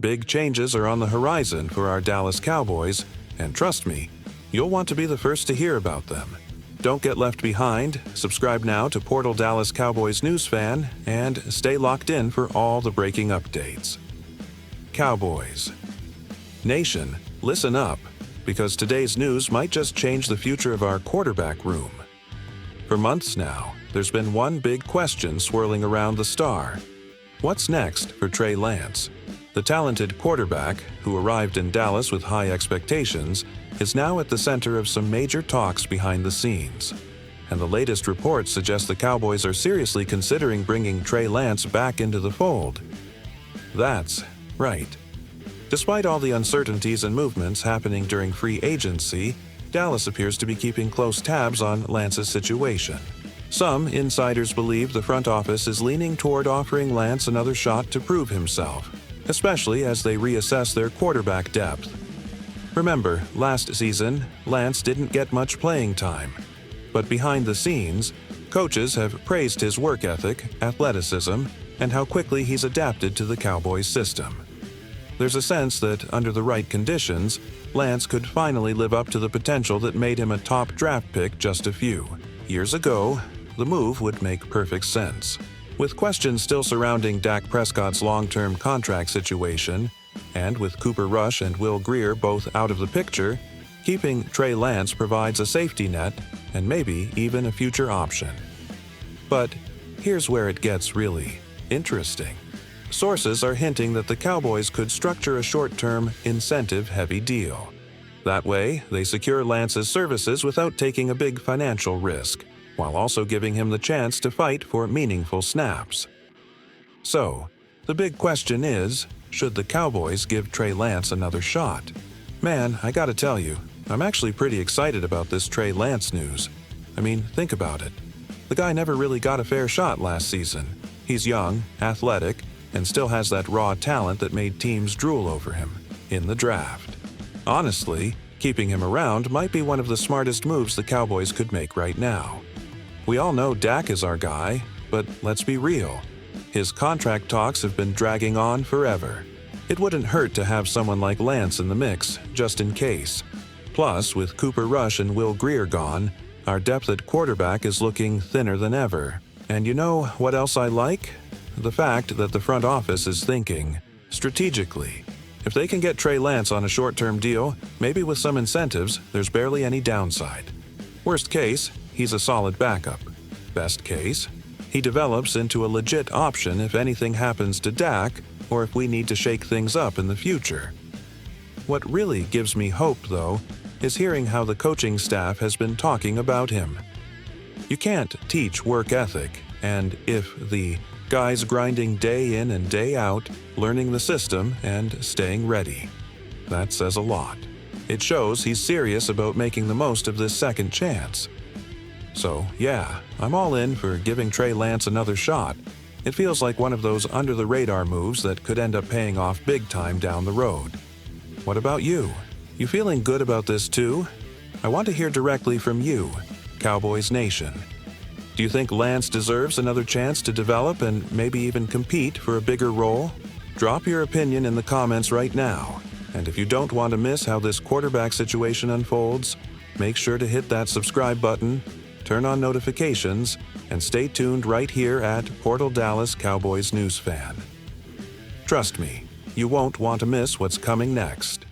Big changes are on the horizon for our Dallas Cowboys, and trust me, you'll want to be the first to hear about them. Don't get left behind. Subscribe now to Portal Dallas Cowboys News Fan and stay locked in for all the breaking updates. Cowboys Nation, listen up, because today's news might just change the future of our quarterback room. For months now, there's been one big question swirling around the star. What's next for Trey Lance? The talented quarterback, who arrived in Dallas with high expectations, is now at the center of some major talks behind the scenes. And the latest reports suggest the Cowboys are seriously considering bringing Trey Lance back into the fold. That's right. Despite all the uncertainties and movements happening during free agency, Dallas appears to be keeping close tabs on Lance's situation. Some insiders believe the front office is leaning toward offering Lance another shot to prove himself, especially as they reassess their quarterback depth. Remember, last season, Lance didn't get much playing time. But behind the scenes, coaches have praised his work ethic, athleticism, and how quickly he's adapted to the Cowboys system. There's a sense that, under the right conditions, Lance could finally live up to the potential that made him a top draft pick just a few years ago. The move would make perfect sense. With questions still surrounding Dak Prescott's long-term contract situation, and with Cooper Rush and Will Grier both out of the picture, keeping Trey Lance provides a safety net and maybe even a future option. But here's where it gets really interesting. Sources are hinting that the Cowboys could structure a short-term, incentive-heavy deal. That way, they secure Lance's services without taking a big financial risk, while also giving him the chance to fight for meaningful snaps. So, the big question is, should the Cowboys give Trey Lance another shot? Man, I gotta tell you, I'm actually pretty excited about this Trey Lance news. I mean, think about it. The guy never really got a fair shot last season. He's young, athletic, and still has that raw talent that made teams drool over him in the draft. Honestly, keeping him around might be one of the smartest moves the Cowboys could make right now. We all know Dak is our guy, but let's be real. His contract talks have been dragging on forever. It wouldn't hurt to have someone like Lance in the mix, just in case. Plus, with Cooper Rush and Will Grier gone, our depth at quarterback is looking thinner than ever. And you know what else I like? The fact that the front office is thinking strategically. If they can get Trey Lance on a short-term deal, maybe with some incentives, there's barely any downside. Worst case, he's a solid backup. Best case, he develops into a legit option if anything happens to Dak or if we need to shake things up in the future. What really gives me hope, though, is hearing how the coaching staff has been talking about him. You can't teach work ethic, and if the guy's grinding day in and day out, learning the system and staying ready, that says a lot. It shows he's serious about making the most of this second chance. So, yeah, I'm all in for giving Trey Lance another shot. It feels like one of those under-the-radar moves that could end up paying off big time down the road. What about you? You feeling good about this too? I want to hear directly from you, Cowboys Nation. Do you think Lance deserves another chance to develop and maybe even compete for a bigger role? Drop your opinion in the comments right now. And if you don't want to miss how this quarterback situation unfolds, make sure to hit that subscribe button, turn on notifications, and stay tuned right here at Portal Dallas Cowboys News Fan. Trust me, you won't want to miss what's coming next.